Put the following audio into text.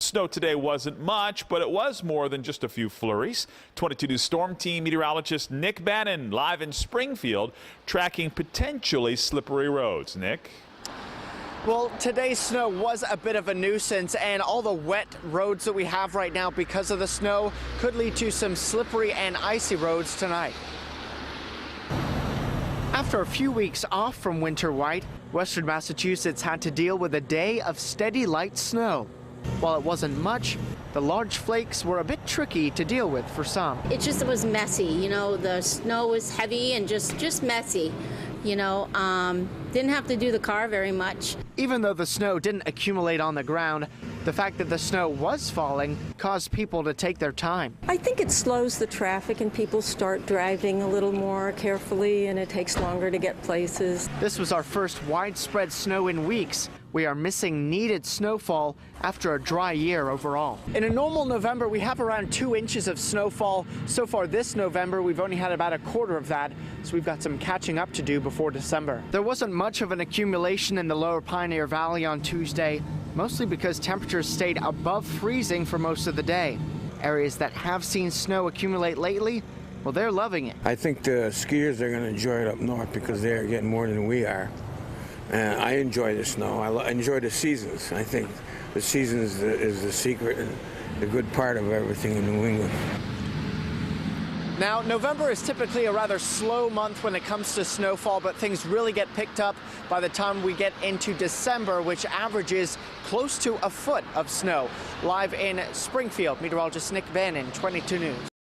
Snow today wasn't much, but it was more than just a few flurries. 22 News Storm Team meteorologist Nick Bannon live in Springfield tracking potentially slippery roads. Nick? Well, today's snow was a bit of a nuisance, and all the wet roads that we have right now because of the snow could lead to some slippery and icy roads tonight. After a few weeks off from winter white, western Massachusetts had to deal with a day of steady light snow. While it wasn't much, the large flakes were a bit tricky to deal with for some. It was messy, you know, the snow was heavy and just messy, you know. Didn't have to do the car very much. Even though the snow didn't accumulate on the ground, the fact that the snow was falling caused people to take their time. I think it slows the traffic and people start driving a little more carefully, and it takes longer to get places. This was our first widespread snow in weeks. We are missing needed snowfall after a dry year overall. In a normal November, we have around 2 inches of snowfall. So far this November, we've only had about a quarter of that, so we've got some catching up to do before December. There wasn't much of an accumulation in the lower Pioneer Valley on Tuesday, mostly because temperatures stayed above freezing for most of the day. Areas that have seen snow accumulate lately, well, they're loving it. I think the skiers are going to enjoy it up north because they're getting more than we are. I enjoy the snow. I enjoy the seasons. I think the season is the secret and the good part of everything in New England. Now, November is typically a rather slow month when it comes to snowfall, but things really get picked up by the time we get into December, which averages close to a foot of snow. Live in Springfield, meteorologist Nick Bannon, 22 News.